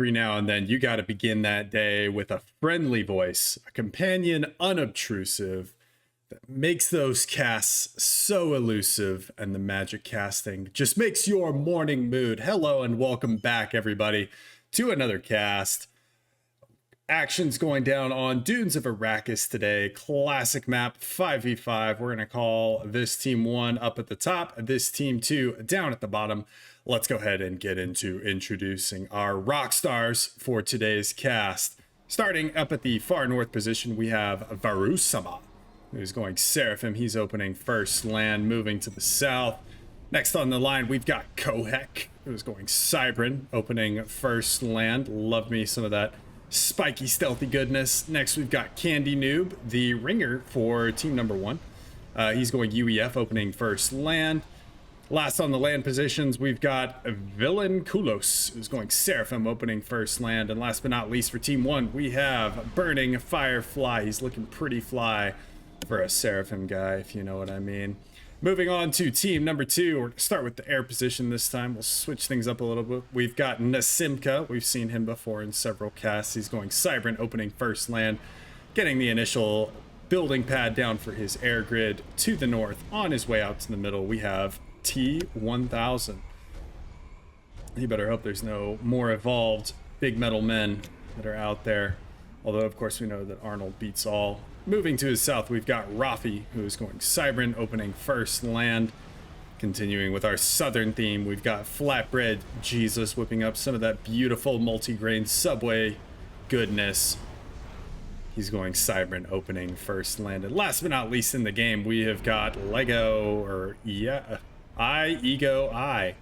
every now and then you got to begin that day with a friendly voice, a companion unobtrusive that makes those casts so elusive, and the magic casting just makes your morning mood. Hello and welcome back, everybody, to another cast. Action's going down on Dunes of Arrakis today. Classic map, 5v5. We're going to call this team 1 up at the top, this team 2 down at the bottom. Let's go ahead and get into introducing our rock stars for today's cast. Starting up at the far north position, we have Varusama, who's going Seraphim. He's opening first land, moving to the south. Next on the line, we've got Kohek, who's going Cybran, opening first land. Love me some of that spiky, stealthy goodness. Next, we've got Candy Noob, the ringer for team number 1. He's going UEF, opening first land. Last on the land positions, we've got Villain Kulos, who's going Seraphim, opening first land. And last but not least, for team 1, we have Burning Firefly. He's looking pretty fly for a Seraphim guy, if you know what I mean. Moving on to team number 2, we're going to start with the air position this time. We'll switch things up a little bit. We've got Nasimka. We've seen him before in several casts. He's going Cybran, opening first land, getting the initial building pad down for his air grid to the north. On his way out to the middle, we have T1000. You better hope there's no more evolved big metal men that are out there. Although, of course, we know that Arnold beats all. Moving to his south, we've got Rafi, who's going Cybran, opening first land. Continuing with our southern theme, we've got Flatbread Jesus whipping up some of that beautiful multi-grain Subway goodness. He's going Cybran, opening first land. And last but not least in the game, we have got Lego, or Ego I.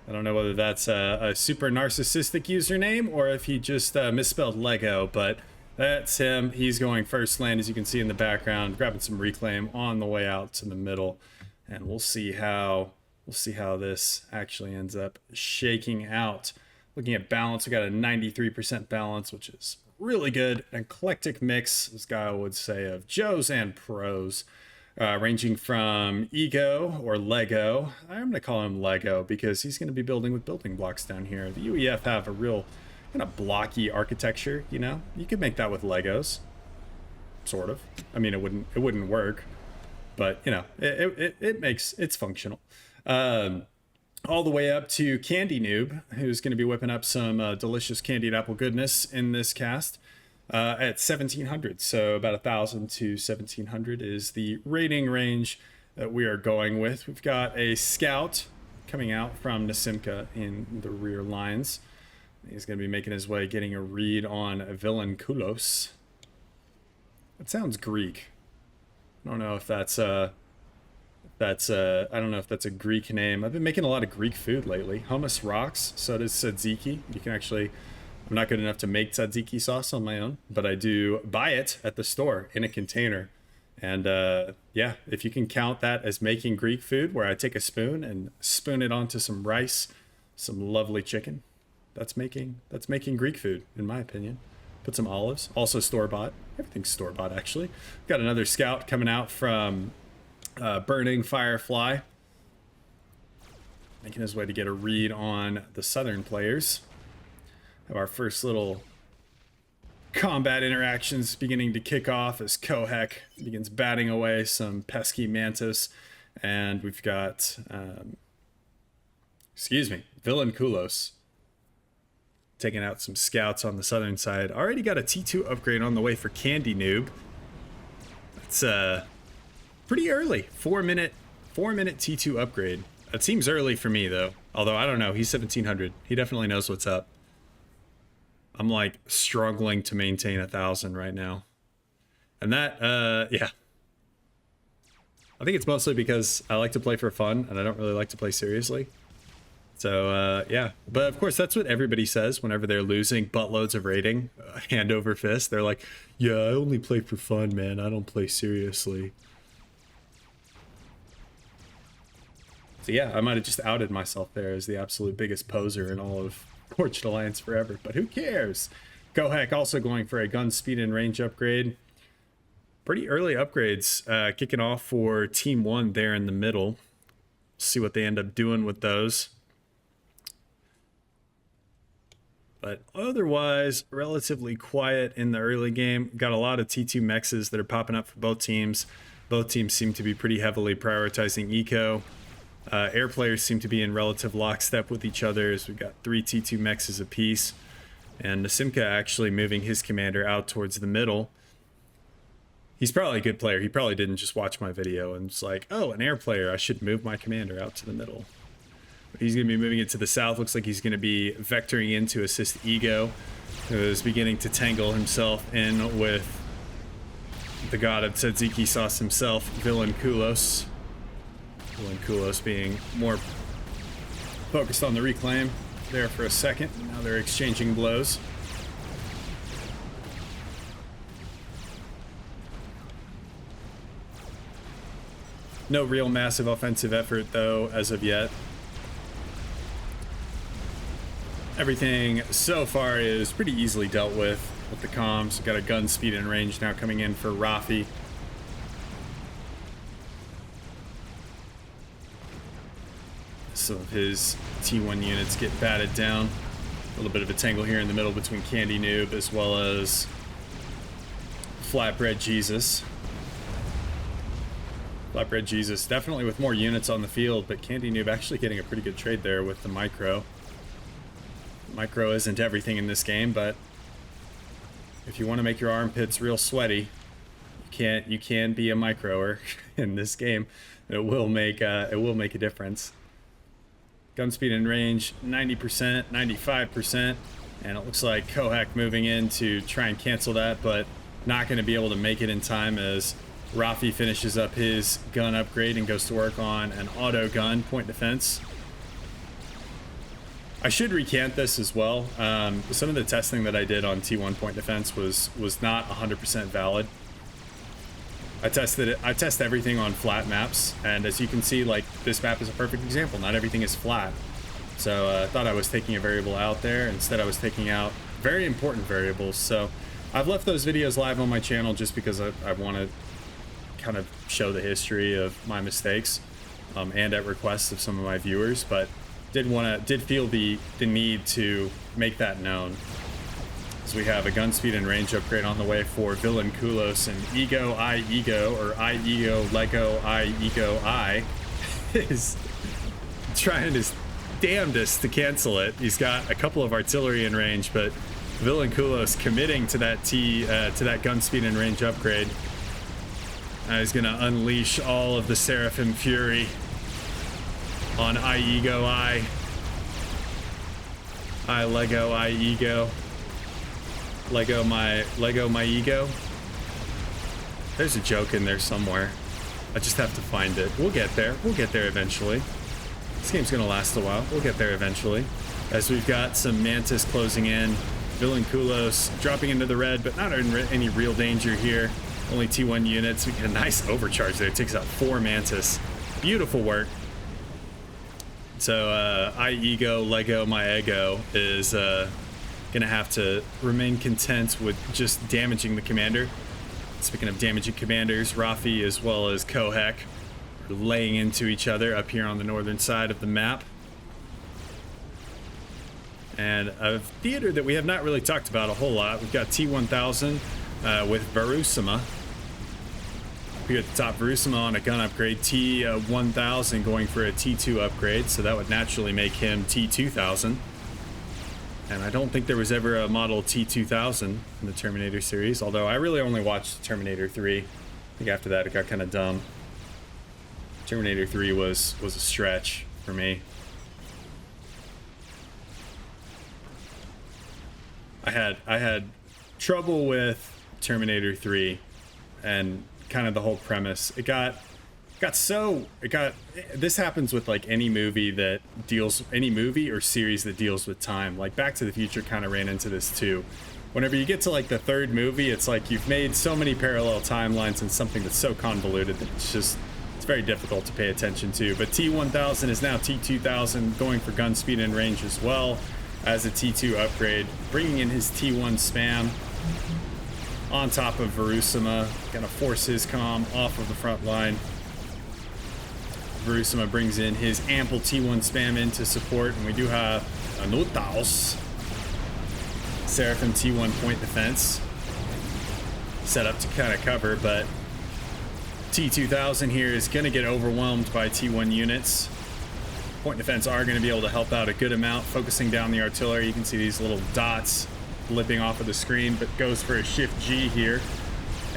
I don't know whether that's a super narcissistic username or if he just misspelled Lego, but that's him. He's going first land, as you can see in the background, grabbing some reclaim on the way out to the middle, and we'll see how this actually ends up shaking out. Looking at balance, we got a 93% balance, which is really good. An eclectic mix, this guy would say, of Joes and pros, ranging from Ego or Lego. I'm going to call him Lego because he's going to be building with building blocks down here. The UEF have a real kind of blocky architecture, you know. You could make that with Legos, sort of. I mean, it wouldn't work, but you know, it's functional. All the way up to Candy Noob, who's going to be whipping up some delicious candied apple goodness in this cast at 1700. So about 1000 to 1700 is the rating range that we are going with. We've got a scout coming out from Nasimka in the rear lines. He's going to be making his way, getting a read on Villain Kulos. That sounds Greek. I don't know if that's I don't know if that's a Greek name. I've been making a lot of Greek food lately. Hummus rocks. So does tzatziki. You can actually, I'm not good enough to make tzatziki sauce on my own, but I do buy it at the store in a container. And yeah, if you can count that as making Greek food, where I take a spoon and spoon it onto some rice, some lovely chicken, that's making Greek food, in my opinion. Put some olives, also store-bought. Everything's store-bought, actually. Got another scout coming out from Burning Firefly, making his way to get a read on the southern players. Have our first little combat interactions beginning to kick off as Kohek begins batting away some pesky mantis, and we've got Villain Kulos taking out some scouts on the southern side. Already got a T2 upgrade on the way for Candy Noob. That's pretty early. 4-minute T2 upgrade. That seems early for me though. Although I don't know, he's 1700. He definitely knows what's up. I'm like struggling to maintain 1000 right now. And that yeah. I think it's mostly because I like to play for fun and I don't really like to play seriously. So, yeah. But of course, that's what everybody says whenever they're losing buttloads of rating, hand over fist. They're like, yeah, I only play for fun, man. I don't play seriously. So, yeah, I might have just outed myself there as the absolute biggest poser in all of Forged Alliance forever. But who cares? Kohek also going for a gun speed and range upgrade. Pretty early upgrades kicking off for Team 1 there in the middle. See what they end up doing with those. But otherwise, relatively quiet in the early game. Got a lot of T2 mexes that are popping up for both teams. Both teams seem to be pretty heavily prioritizing eco. Air players seem to be in relative lockstep with each other as we've got 3 T2 mexes apiece. And Nasimka actually moving his commander out towards the middle. He's probably a good player. He probably didn't just watch my video and was like, oh, an air player, I should move my commander out to the middle. But he's going to be moving it to the south. Looks like he's going to be vectoring in to assist Ego, who is beginning to tangle himself in with the god of tzatziki sauce himself, Villain Kulos. Villain Kulos being more focused on the reclaim there for a second. Now they're exchanging blows. No real massive offensive effort, though, as of yet. Everything so far is pretty easily dealt with the comms. We've got a gun speed and range now coming in for Rafi. Some of his T1 units get batted down. A little bit of a tangle here in the middle between Candy Noob as well as Flatbread Jesus. Flatbread Jesus definitely with more units on the field, but Candy Noob actually getting a pretty good trade there with the micro. Micro isn't everything in this game, but if you want to make your armpits real sweaty, you can be a microer in this game. It will make a difference. Gun speed and range 90%, 95%, and it looks like Kohak moving in to try and cancel that, but not going to be able to make it in time as Rafi finishes up his gun upgrade and goes to work on an auto gun point defense. I should recant this as well. Some of the testing that I did on T1 point defense was not 100% valid. I test everything on flat maps, and as you can see, like, this map is a perfect example. Not everything is flat. So I thought I was taking a variable out there. Instead, I was taking out very important variables. So I've left those videos live on my channel just because I want to kind of show the history of my mistakes, and at request of some of my viewers, but did feel the need to make that known. So we have a gun speed and range upgrade on the way for Villain Kulos, and Ego or I Ego Lego I Ego I is trying his damnedest to cancel it. He's got a couple of artillery in range, but Villain Kulos committing to that gun speed and range upgrade. He's gonna unleash all of the Seraphim Fury on I Ego I Lego I Ego. Lego my ego. There's a joke in there somewhere. I just have to find it. We'll get there. We'll get there eventually. This game's gonna last a while. We'll get there eventually. As we've got some Mantis closing in. Villain Kulos dropping into the red, but not in any real danger here. Only T1 units. We get a nice overcharge there. It takes out 4 Mantis. Beautiful work. So I Ego Lego my ego is gonna have to remain content with just damaging the commander. Speaking of damaging commanders, Rafi as well as Kohak are laying into each other up here on the northern side of the map. And a theater that we have not really talked about a whole lot. We've got T1000 with Varusima. Here at the top, Varusima on a gun upgrade, T1000 going for a T2 upgrade, so that would naturally make him T2000. And I don't think there was ever a model T2000 in the Terminator series, although I really only watched Terminator 3. I think after that it got kind of dumb. Terminator 3 was a stretch for me. I had trouble with Terminator 3 and kind of the whole premise. This happens with like any movie or series that deals with time. Like Back to the Future kind of ran into this too. Whenever you get to like the third movie, it's like you've made so many parallel timelines and something that's so convoluted that it's very difficult to pay attention to. But T1000 is now T2000, going for gun speed and range as well as a T2 upgrade, bringing in his T1 spam on top of Varusima, gonna force his comm off of the front line. Varusima brings in his ample T1 spam in to support, and we do have Anutaos Seraphim T1 point defense set up to kind of cover, but T2000 here is going to get overwhelmed by T1 units. Point defense are going to be able to help out a good amount, focusing down the artillery. You can see these little dots flipping off of the screen, but goes for a Shift G here.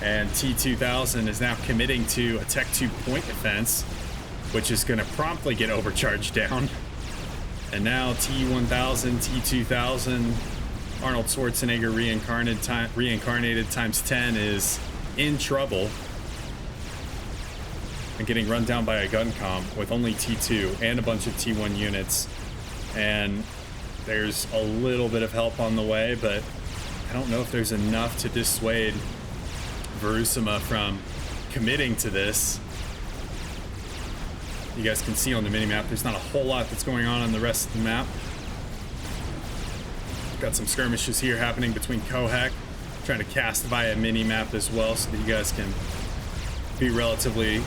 And T2000 is now committing to a Tech 2 point defense, which is going to promptly get overcharged down. And now T1000, T2000, Arnold Schwarzenegger reincarnated times 10 is in trouble and getting run down by a gun comm with only T2 and a bunch of T1 units. And there's a little bit of help on the way, but I don't know if there's enough to dissuade Verusima from committing to this. You guys can see on the minimap, there's not a whole lot that's going on the rest of the map. Got some skirmishes here happening between Kohak, trying to cast via minimap as well, so that you guys can be relatively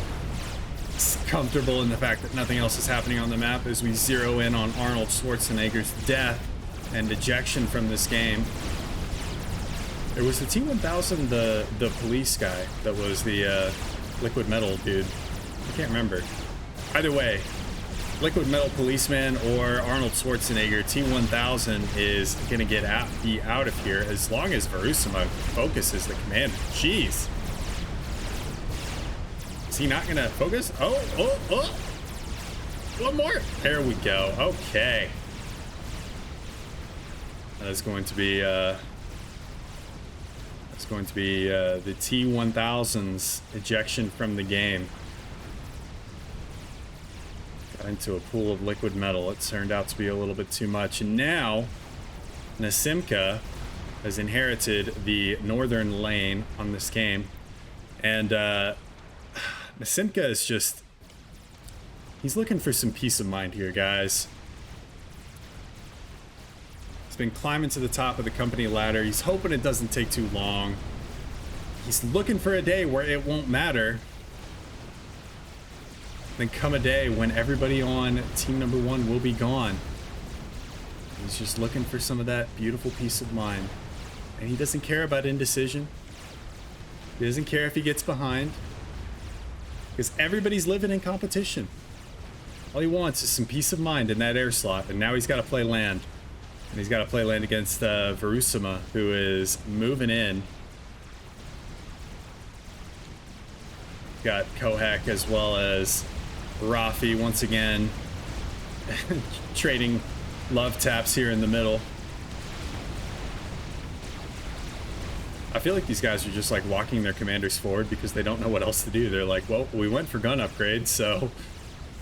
comfortable in the fact that nothing else is happening on the map as we zero in on Arnold Schwarzenegger's death and ejection from this game. There was the T1000, the police guy that was the liquid metal dude. I can't remember. Either way, liquid metal policeman or Arnold Schwarzenegger, T1000 is gonna be out of here as long as Verusima focuses the commander. Jeez. Is he not gonna focus? Oh. One more. There we go. Okay. That's going to be the T1000's ejection from the game. Got into a pool of liquid metal. It turned out to be a little bit too much. And now Nasimka has inherited the northern lane on this game. And Nasimka is just... he's looking for some peace of mind here, guys. He's been climbing to the top of the company ladder. He's hoping it doesn't take too long. He's looking for a day where it won't matter. Then come a day when everybody on team number 1 will be gone. He's just looking for some of that beautiful peace of mind. And he doesn't care about indecision. He doesn't care if he gets behind. Because everybody's living in competition. All he wants is some peace of mind in that air slot. And now he's got to play land. And he's got to play land against Verusima, who is moving in. Got Kohak as well as Rafi once again trading love taps here in the middle. I feel like these guys are just like walking their commanders forward because they don't know what else to do. They're like, well, we went for gun upgrade, so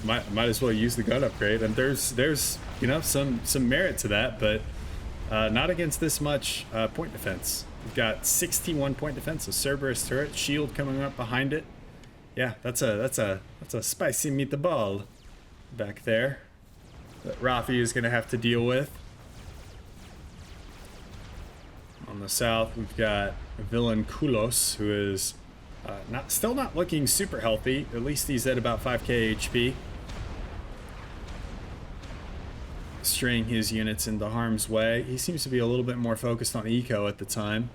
might as well use the gun upgrade. And there's you know some merit to that, but not against this much point defense. We've got 61 point defense, a Cerberus turret, shield coming up behind it. Yeah, that's a spicy meatball back there that Rafi is gonna have to deal with. On the south, we've got Villain Kulos, who is still not looking super healthy. At least he's at about 5k HP. Straying his units into harm's way. He seems to be a little bit more focused on eco at the time.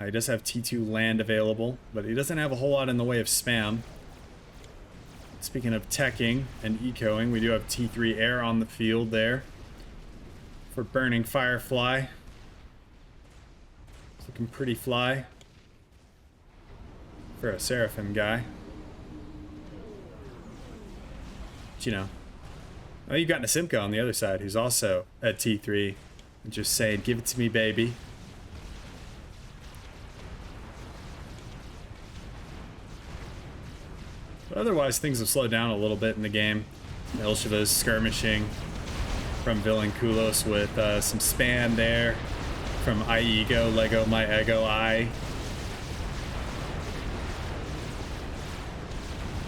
He does have T2 land available, but he doesn't have a whole lot in the way of spam. Speaking of teching and ecoing, we do have T3 air on the field there for Burning Firefly. It's looking pretty fly for a Seraphim guy. But, you know, oh, you've got Nasimka on the other side, who's also at T3, and just saying, give it to me, baby. But otherwise, things have slowed down a little bit in the game. Ilshiva's skirmishing from Villain Kulos with some spam there from iEgo, Lego My Ego I.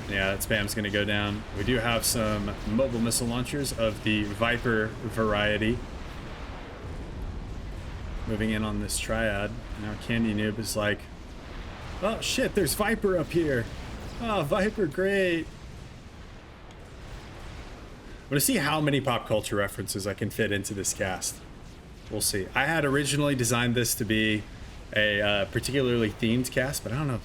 Yeah, that spam's gonna go down. We do have some mobile missile launchers of the Viper variety moving in on this triad. Now Candy Noob is like, oh shit, there's Viper up here. Oh, Viper, great. I'm gonna see how many pop culture references I can fit into this cast. We'll see. I had originally designed this to be a particularly themed cast, but I don't know.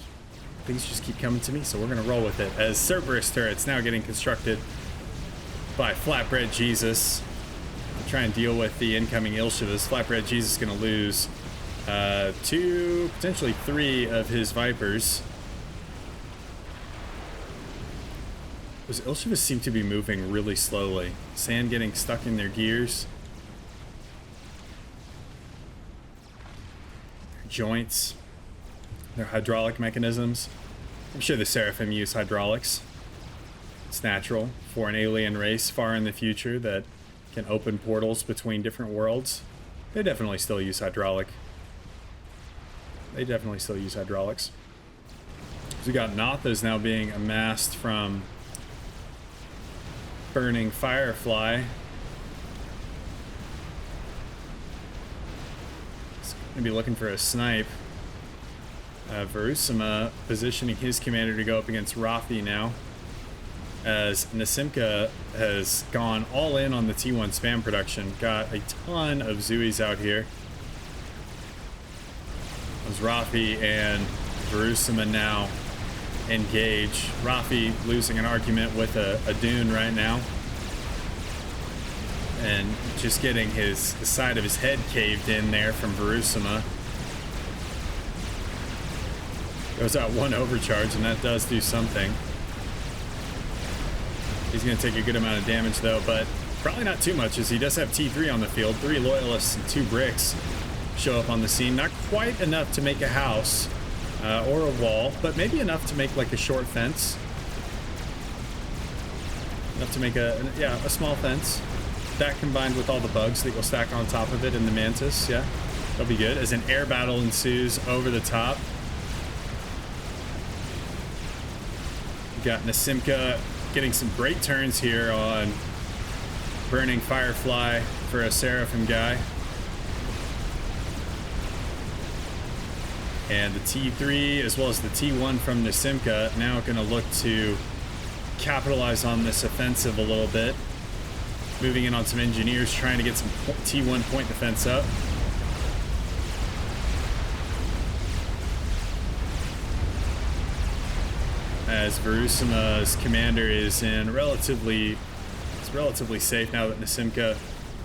Things just keep coming to me, so we're going to roll with it. As Cerberus turrets now getting constructed by Flatbread Jesus to try and deal with the incoming Ilshivas. Flatbread Jesus is going to lose 2, potentially 3 of his Vipers. Those Ilshivas seem to be moving really slowly. Sand getting stuck in their gears. Their joints. Their hydraulic mechanisms. I'm sure the Seraphim use hydraulics. It's natural for an alien race far in the future that can open portals between different worlds. They definitely still use hydraulic. They definitely still use hydraulics. So we got Nothas now being amassed from Burning Firefly. He's gonna be looking for a snipe. Verusima positioning his commander to go up against Rafi now, as Nasimka has gone all in on the T1 spam production. Got a ton of Zuis out here. As Rafi and Verusima now engage. Rafi losing an argument with a Dune right now, and just getting the side of his head caved in there from Verusima. Goes out 1 overcharge, and that does do something. He's going to take a good amount of damage though, but probably not too much, as he does have T3 on the field. 3 loyalists and 2 bricks show up on the scene. Not quite enough to make a house or a wall, but maybe enough to make like a short fence. Enough to make a small fence. That combined with all the bugs that you'll stack on top of it in the Mantis, yeah, that'll be good. As an air battle ensues over the top. We got Nasimka getting some great turns here on Burning Firefly for a Seraphim guy. And the T3 as well as the T1 from Nasimka now going to look to capitalize on this offensive a little bit. Moving in on some engineers, trying to get some T1 point defense up. As Verusima's commander is in relatively safe now that Nasimka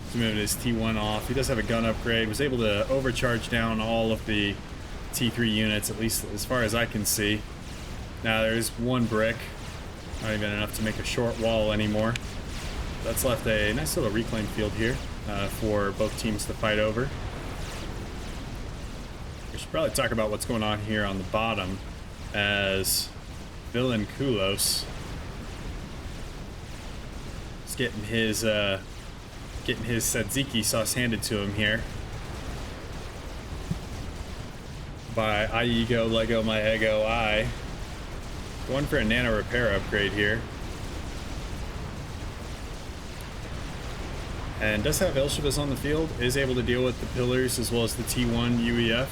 is moving his T1 off. He does have a gun upgrade, was able to overcharge down all of the T3 units, at least as far as I can see. Now there's 1 brick, not even enough to make a short wall anymore. That's left a nice little reclaim field here for both teams to fight over. We should probably talk about what's going on here on the bottom, as Villain Kulos is getting his tzatziki sauce handed to him here by I Ego Lego My Ego I. Going for a nano repair upgrade here. And does have Ilshivas on the field, is able to deal with the pillars as well as the T1 UEF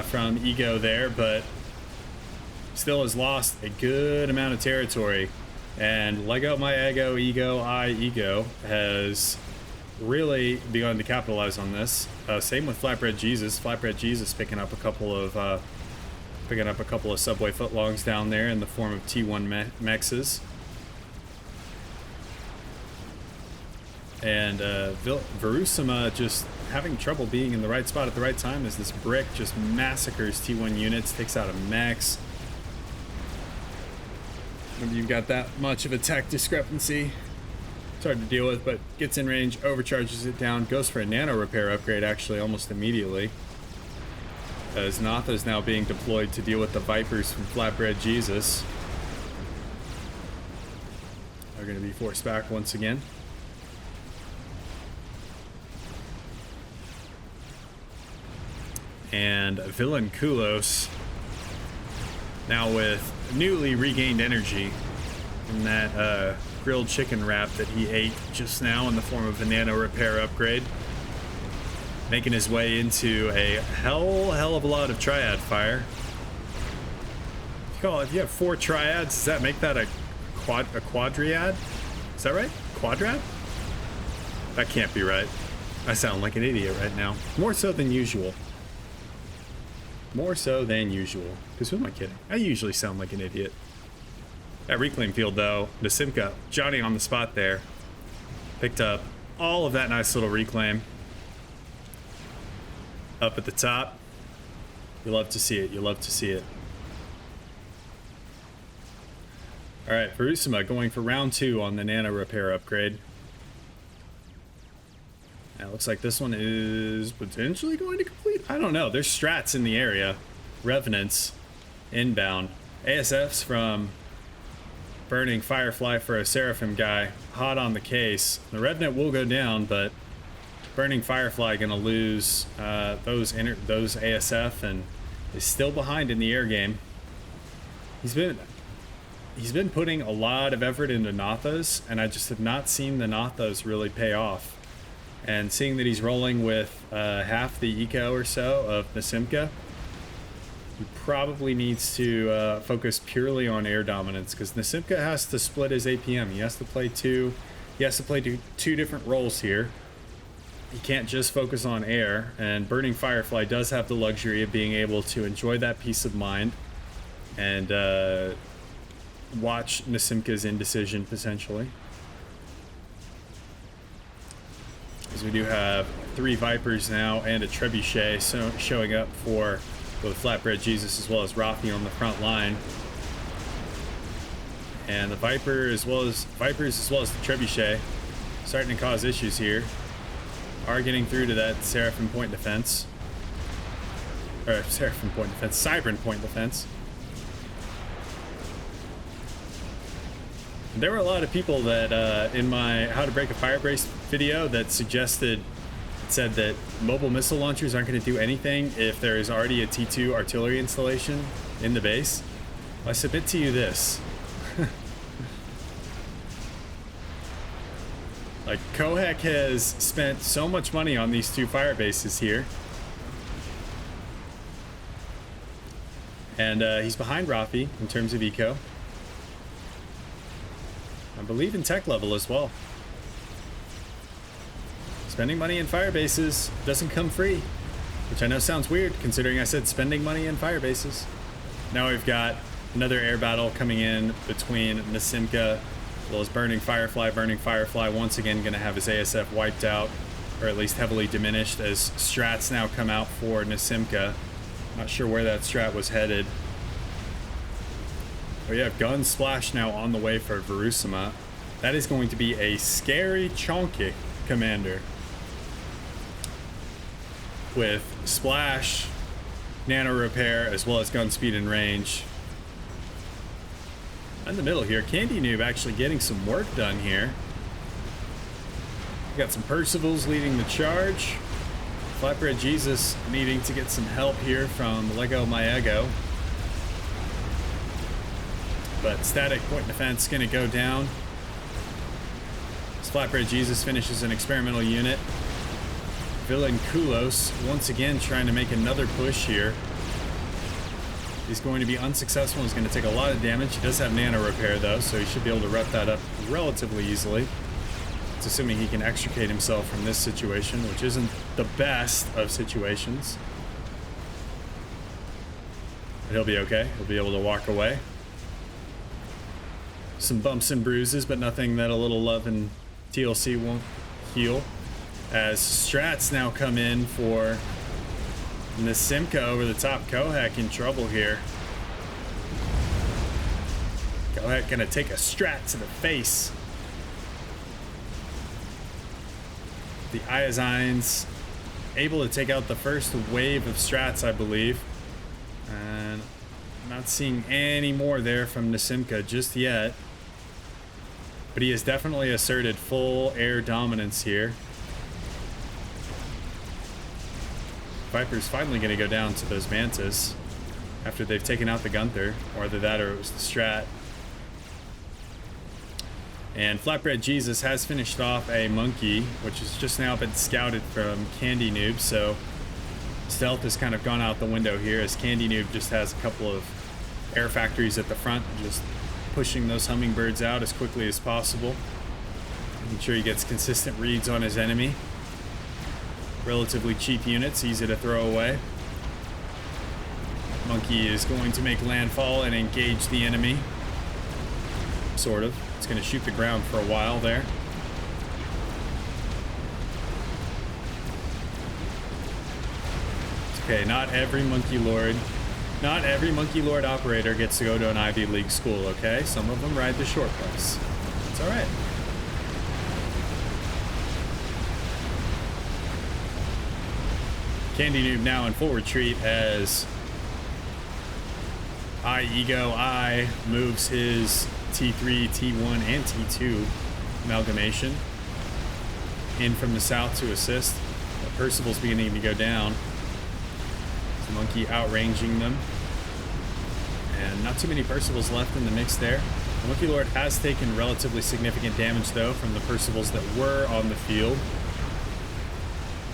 from Ego there, but still has lost a good amount of territory. And Lego My Ego I has really begun to capitalize on this. Same with Flatbread Jesus. Flatbread Jesus picking up a couple of subway footlongs down there in the form of T1 mexes. And Verusima just having trouble being in the right spot at the right time as this brick just massacres T1 units, takes out a mex. Maybe you've got that much of a tech discrepancy. It's hard to deal with, but gets in range, overcharges it down, goes for a nano repair upgrade actually almost immediately. As Natha is now being deployed to deal with the Vipers from Flatbread Jesus. They're going to be forced back once again. And Villain Kulos now with newly regained energy from that grilled chicken wrap that he ate just now in the form of a nano repair upgrade, making his way into a hell of a lot of triad fire. If you have 4 triads, does that make that a quadriad? Is that right? Quadrad? That can't be right. I sound like an idiot right now. More so than usual. More so than usual. Because who am I kidding? I usually sound like an idiot. That reclaim field, though, Nasimka, Johnny on the spot there. Picked up all of that nice little reclaim. Up at the top. You love to see it. You love to see it. All right, Verusima going for round 2 on the nano repair upgrade. Now, looks like this one is potentially going to complete. I don't know. There's strats in the area. Revenants inbound. ASFs from Burning Firefly for a Seraphim guy. Hot on the case. The Revenant will go down, but Burning Firefly going to lose those ASF and is still behind in the air game. He's been putting a lot of effort into Nathas, and I just have not seen the Nathas really pay off. And seeing that he's rolling with half the eco or so of Nasimka, he probably needs to focus purely on air dominance, because Nasimka has to split his APM. He has to play two different roles here. He can't just focus on air, and Burning Firefly does have the luxury of being able to enjoy that peace of mind and watch Nasimka's indecision potentially. Because we do have 3 Vipers now and a Trebuchet showing up for both Flatbread Jesus as well as Rafi on the front line. And the Vipers as well as the Trebuchet starting to cause issues here. Are getting through to that Seraphim point defense. Or Seraphim point defense, Cybran point defense. There were a lot of people that in my How to Break a Firebase video that said that mobile missile launchers aren't going to do anything if there is already a T2 artillery installation in the base. Well, I submit to you this. Like, Kohak has spent so much money on these 2 fire bases here. And he's behind Rafi in terms of eco. I believe in tech level as well. Spending money in fire bases doesn't come free, which I know sounds weird considering I said spending money in fire bases. Now we've got another air battle coming in between Nasimka as well as Burning Firefly. Burning Firefly once again going to have his ASF wiped out, or at least heavily diminished, as strats now come out for Nasimka. Not sure where that strat was headed. We have Gun Splash now on the way for Verusima. That is going to be a scary chonky commander. With Splash, Nano Repair, as well as Gun Speed and Range. In the middle here, Candy Noob actually getting some work done here. We got some Percivals leading the charge. Flatbread Jesus needing to get some help here from Lego My Ego. But static point defense gonna go down. As Flatbread Jesus finishes an experimental unit. Villain Kulos once again trying to make another push here. He's going to be unsuccessful. He's going to take a lot of damage. He does have nano repair though, so he should be able to rep that up relatively easily. It's assuming he can extricate himself from this situation, which isn't the best of situations. But he'll be okay. He'll be able to walk away. Some bumps and bruises, but nothing that a little love and TLC won't heal. As strats now come in for Nasimka over the top. Kohak in trouble here. Kohak gonna take a strat to the face. The Iazines able to take out the first wave of strats, I believe. And not seeing any more there from Nasimka just yet. But he has definitely asserted full air dominance here. Viper's finally going to go down to those Mantis after they've taken out the Gunther, or either that or it was the strat. And Flatbread Jesus has finished off a Monkey, which has just now been scouted from Candy Noob, so stealth has kind of gone out the window here, as Candy Noob just has a couple of air factories at the front, just pushing those hummingbirds out as quickly as possible, making sure he gets consistent reads on his enemy. Relatively cheap units, easy to throw away. Monkey is going to make landfall and engage the enemy. Sort of. It's going to shoot the ground for a while there. Okay, not every Monkey Lord operator gets to go to an Ivy League school, okay? Some of them ride the short bus. It's all right. Candy Noob now in full retreat as I moves his T3, T1, and T2 amalgamation in from the south to assist. Percival's beginning to go down. The Monkey outranging them. And not too many Percivals left in the mix there. The Monkey Lord has taken relatively significant damage, though, from the Percivals that were on the field.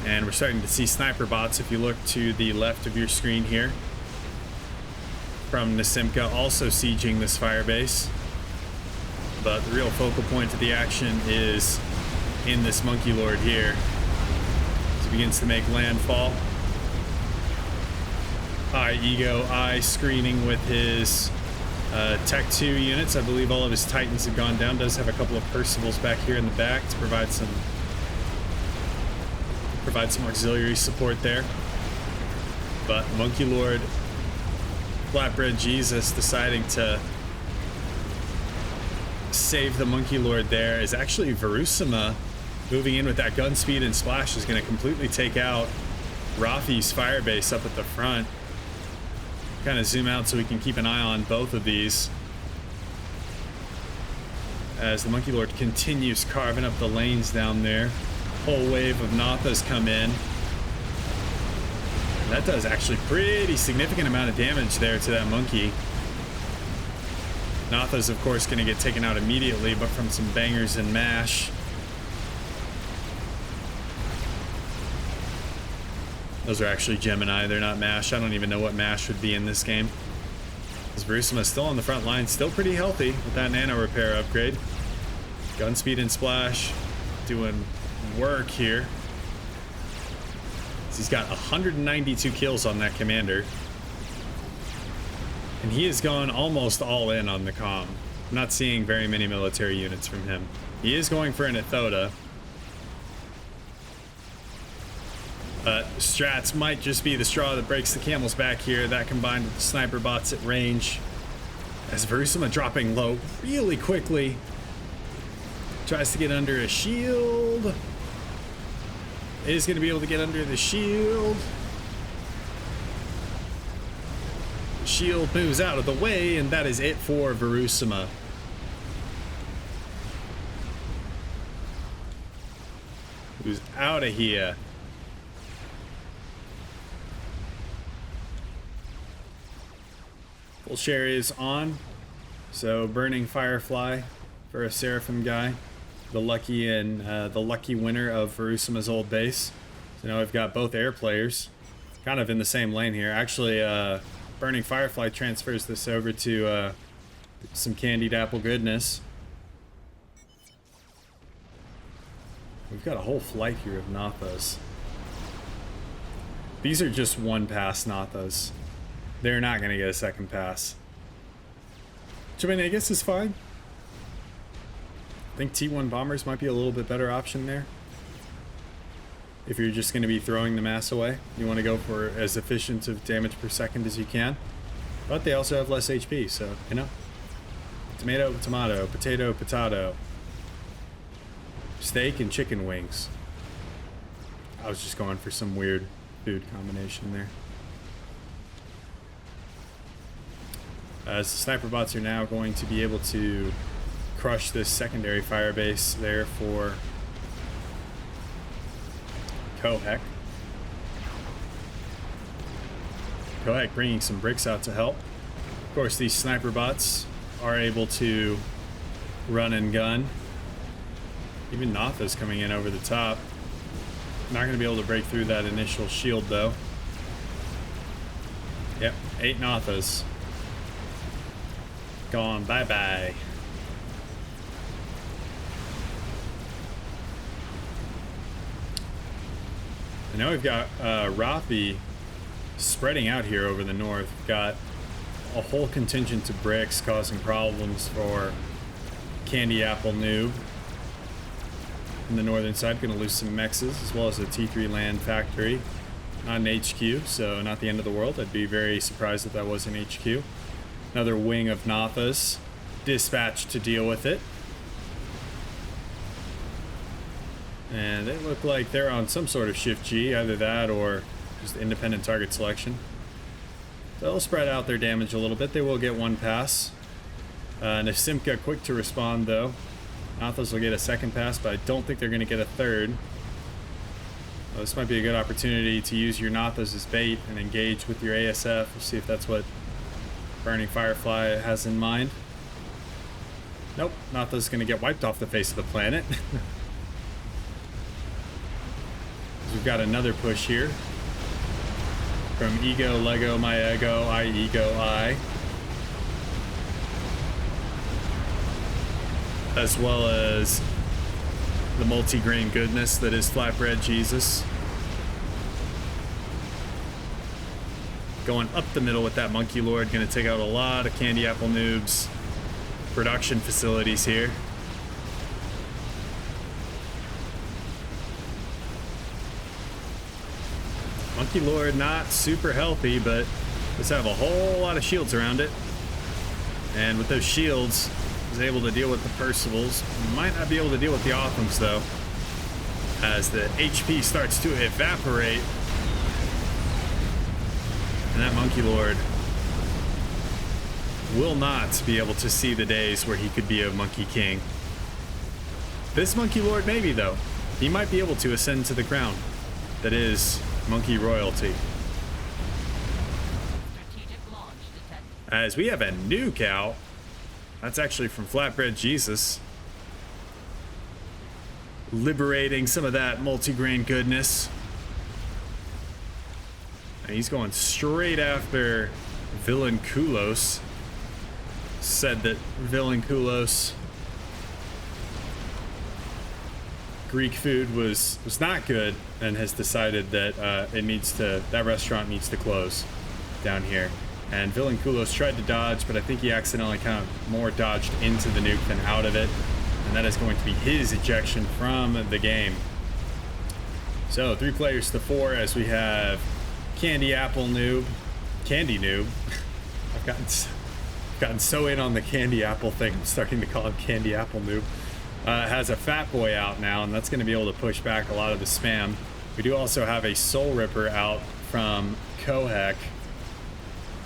And we're starting to see sniper bots if you look to the left of your screen here. From Nasimka also sieging this firebase. But the real focal point of the action is in this Monkey Lord here. As he begins to make landfall. I screening with his Tech 2 units. I believe all of his Titans have gone down. Does have a couple of Percivals back here in the back to provide some auxiliary support there. But Monkey Lord, Flatbread Jesus deciding to save the Monkey Lord there is actually Verusima moving in with that gun speed and splash is going to completely take out Rafi's firebase up at the front. Kind of zoom out so we can keep an eye on both of these as the Monkey Lord continues carving up the lanes down there. Whole wave of Nathas come in. That does actually pretty significant amount of damage there to that monkey. Natha's of course going to get taken out immediately, but from some bangers and mash. Those are actually Gemini, they're not mash. I don't even know what mash would be in this game. As Verusima still on the front line, still pretty healthy with that nano repair upgrade. Gun speed and splash doing work here. He's got 192 kills on that commander. And he has gone almost all in on the comm. I'm not seeing very many military units from him. He is going for an Ethoda. But strats might just be the straw that breaks the camel's back here. That combined with the sniper bots at range. As Verusima dropping low really quickly. Tries to get under a shield. Is going to be able to get under the shield. The shield moves out of the way, and that is it for Verusima. Who's out of here. Full share is on. So burning Firefly for a Seraphim guy. The lucky winner of Verusima's old base. So now we've got both air players kind of in the same lane here. Actually, Burning Firefly transfers this over to some Candied Apple goodness. We've got a whole flight here of Nathas. These are just one pass Nathas. They're not going to get a second pass. Which, I mean, I guess is fine. I think T1 bombers might be a little bit better option there. If you're just going to be throwing the mass away, you want to go for as efficient of damage per second as you can. But they also have less HP, so, you know. Tomato, tomato, potato, potato. Steak and chicken wings. I was just going for some weird food combination there. As the sniper bots are now going to be able to crush this secondary firebase there for Kohek. Kohek bringing some bricks out to help. Of course, these sniper bots are able to run and gun. Even Natha's coming in over the top. Not going to be able to break through that initial shield, though. Yep, 8 Nathas. Gone, bye-bye. And now we've got Rafi spreading out here over the north. We've got a whole contingent of bricks causing problems for Candy Apple Noob. In the northern side, going to lose some mexes, as well as a T3 land factory. Not an HQ, so not the end of the world. I'd be very surprised if that was an HQ. Another wing of Nathas dispatched to deal with it. And they look like they're on some sort of shift G, either that or just independent target selection. So they'll spread out their damage a little bit. They will get one pass. Nasimka quick to respond though. Nathos will get a second pass, but I don't think they're going to get a third. Well, this might be a good opportunity to use your Nathos as bait and engage with your ASF. We'll see if that's what Burning Firefly has in mind. Nope, Nathos is going to get wiped off the face of the planet. We've got another push here from Ego, Lego, My Ego, I Ego, I. As well as the multi-grain goodness that is Flatbread Jesus. Going up the middle with that Monkey Lord, gonna take out a lot of Candy Apple Noobs production facilities here. Monkey Lord not super healthy, but does have a whole lot of shields around it. And with those shields, is able to deal with the Percivals. Might not be able to deal with the Authams though, as the HP starts to evaporate. And that Monkey Lord will not be able to see the days where he could be a Monkey King. This Monkey Lord maybe though. He might be able to ascend to the crown that is Monkey Royalty. As we have a nuke out. That's actually from Flatbread Jesus. Liberating some of that multi-grain goodness. And he's going straight after Villain Kulos. Said that Villain Kulos Greek food was not good and has decided that that restaurant needs to close down here. And Villain Kulos tried to dodge, but I think he accidentally kind of more dodged into the nuke than out of it. And that is going to be his ejection from the game. So 3 players to 4 as we have Candy Apple Noob. Candy Noob. I've gotten so in on the Candy Apple thing, I'm starting to call him Candy Apple Noob. Has a Fat Boy out now, and that's going to be able to push back a lot of the spam. We do also have a Soul Ripper out from Kohek.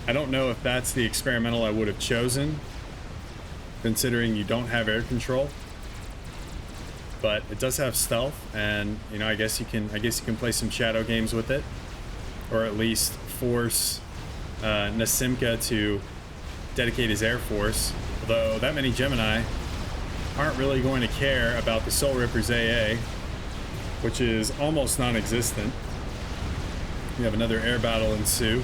I don't know if that's the experimental I would have chosen, considering you don't have air control. But it does have stealth, and you know, I guess you can play some shadow games with it, or at least force Nasimka to dedicate his air force. Although that many Gemini aren't really going to care about the Soul Ripper's AA, which is almost non-existent. We have another air battle ensue,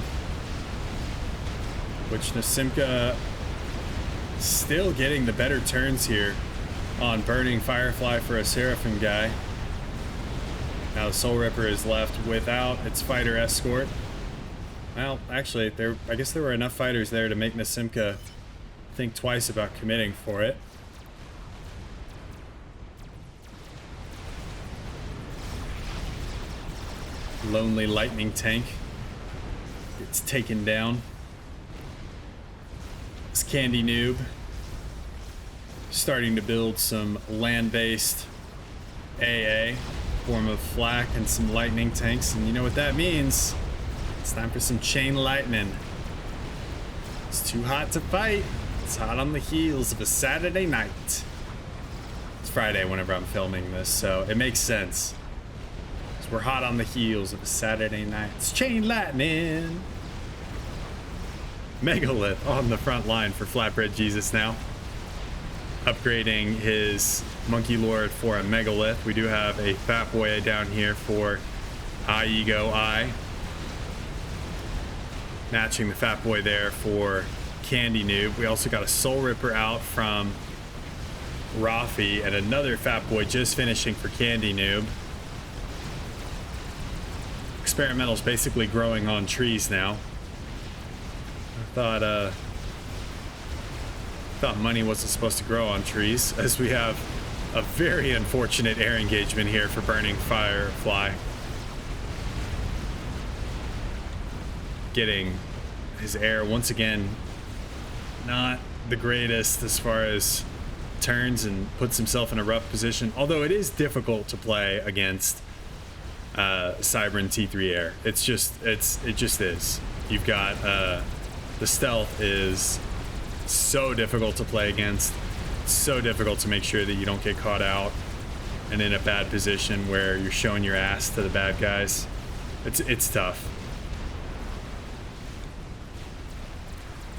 which Nasimka still getting the better turns here on Burning Firefly for a Seraphim guy. Now the Soul Ripper is left without its fighter escort. Well, actually, I guess there were enough fighters there to make Nasimka think twice about committing for it. Lonely Lightning Tank gets taken down. This Candy Noob starting to build some land-based AA, form of flak and some lightning tanks, and you know what that means. It's time for some chain lightning. It's too hot to fight. It's hot on the heels of a Saturday night. It's Friday whenever I'm filming this, so it makes sense. We're hot on the heels of a Saturday night. It's chain lightning. Megalith on the front line for Flatbread Jesus now. Upgrading his Monkey Lord for a Megalith. We do have a Fat Boy down here for I Ego I. Matching the Fat Boy there for Candy Noob. We also got a Soul Ripper out from Rafi and another Fat Boy just finishing for Candy Noob. experimental's basically growing on trees now. I thought money wasn't supposed to grow on trees, as we have a very unfortunate air engagement here for Burning Firefly. Getting his air once again not the greatest as far as turns, and puts himself in a rough position, although it is difficult to play against Cybran T3 Air. It just is. You've got the stealth is so difficult to play against. It's so difficult to make sure that you don't get caught out and in a bad position where you're showing your ass to the bad guys. It's tough.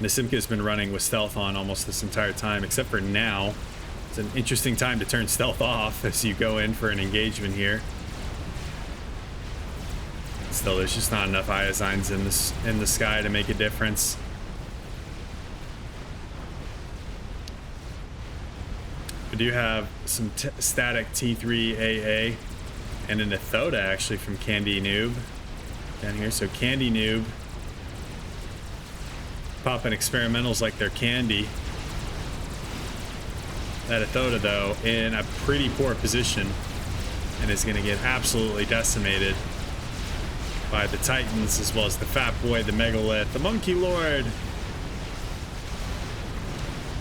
Nasimka's been running with stealth on almost this entire time, except for now. It's an interesting time to turn stealth off as you go in for an engagement here. Still, there's just not enough Iozines in the sky to make a difference. We do have some static T3 AA and an Ethoda actually from Candy Noob down here. So Candy Noob popping experimentals like they're candy. That Ethoda, though, in a pretty poor position and is going to get absolutely decimated by the Titans, as well as the Fat Boy, the Megalith, the Monkey Lord.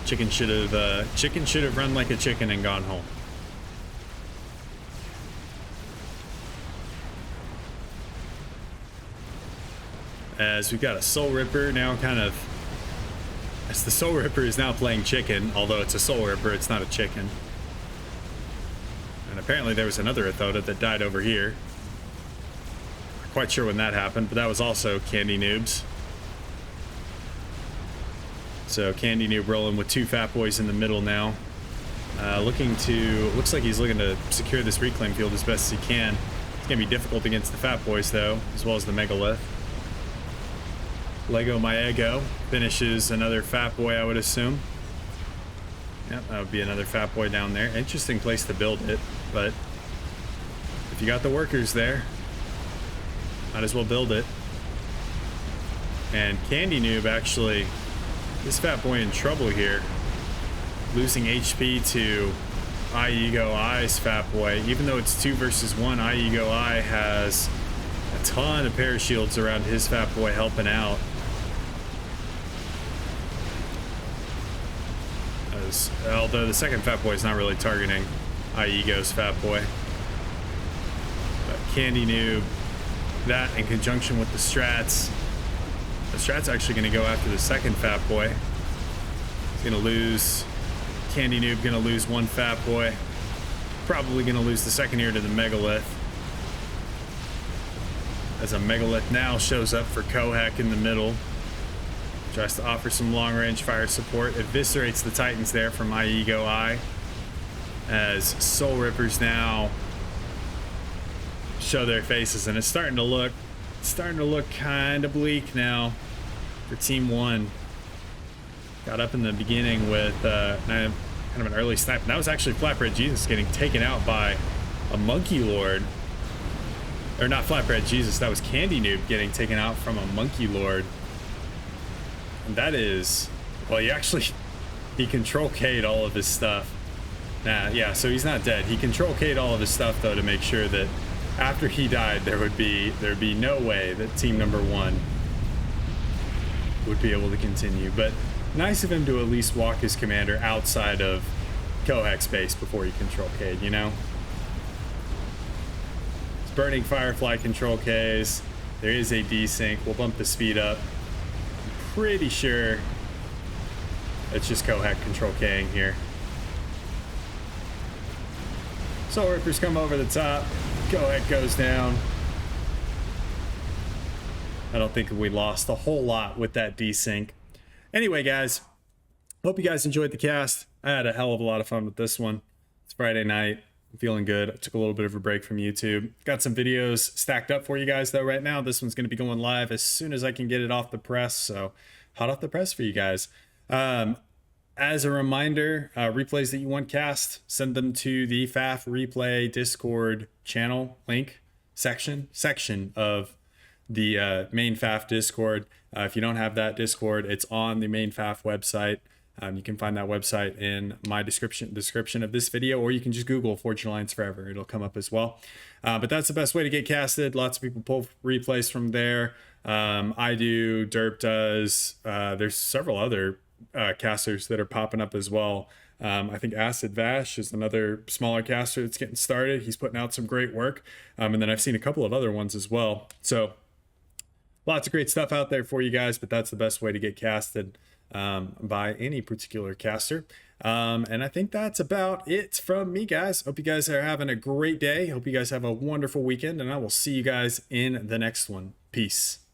Chicken should have run like a chicken and gone home. As we've got a Soul Ripper now, kind of, as the Soul Ripper is now playing chicken, although it's a Soul Ripper, it's not a chicken. And apparently there was another Ethoda that died over here. Not quite sure when that happened, but that was also Candy Noobs. So Candy Noob rolling with two Fat Boys in the middle now. Looks like he's looking to secure this reclaim field as best as he can. It's gonna be difficult against the Fat Boys though, as well as the Megalith. Lego My Ego finishes another Fat Boy, I would assume. Yep, that would be another Fat Boy down there. Interesting place to build it, but if you got the workers there, might as well build it. And Candy Noob actually, this Fat Boy in trouble here, losing HP to iEgo I's Fat Boy. Even though it's 2 versus 1, iEgo I has a ton of parashields around his Fat Boy helping out. Although the second Fat Boy is not really targeting iEgo's Fat Boy. But Candy Noob, that in conjunction with the strats. The strat's actually going to go after the second Fat Boy. He's going to lose. Candy Noob going to lose one Fat Boy. Probably going to lose the second here to the Megalith. As a Megalith now shows up for Kohak in the middle. Tries to offer some long-range fire support. Eviscerates the Titans there from iEgo I. As Soul Rippers now show their faces, and it's starting to look kind of bleak now for Team 1. Got up in the beginning with kind of an early snipe. And that was actually Flatbread Jesus getting taken out by a Monkey Lord. Or not Flatbread Jesus, that was Candy Noob getting taken out from a Monkey Lord. And that is, well, he control K'd all of his stuff. Nah, yeah, so he's not dead. He control K'd all of his stuff though to make sure that after he died, there'd be no way that team number 1 would be able to continue. But nice of him to at least walk his commander outside of Kohak's base before he control K'd, you know? It's Burning Firefly control Ks. There is a desync. We'll bump the speed up. I'm pretty sure it's just Kohak control K'ing here. Soul Rippers come over the top. Kohak goes down. I don't think we lost a whole lot with that desync. Anyway, guys, hope you guys enjoyed the cast. I had a hell of a lot of fun with this one. It's Friday night. I'm feeling good. I took a little bit of a break from YouTube. Got some videos stacked up for you guys, though, right now. This one's going to be going live as soon as I can get it off the press. So, hot off the press for you guys. As a reminder, replays that you want cast, send them to the FAF replay Discord channel link section of the main FAF Discord. If you don't have that Discord, it's on the main FAF website. You can find that website in my description of this video, or you can just Google Fortune Alliance Forever. It'll come up as well. But that's the best way to get casted. Lots of people pull replays from there. I do, Derp does. There's several other casters that are popping up as well. I think Acid Vash is another smaller caster that's getting started. He's putting out some great work. And then I've seen a couple of other ones as well. So lots of great stuff out there for you guys, but that's the best way to get casted by any particular caster. And I think that's about it from me, guys. Hope you guys are having a great day. Hope you guys have a wonderful weekend, and I will see you guys in the next one. Peace.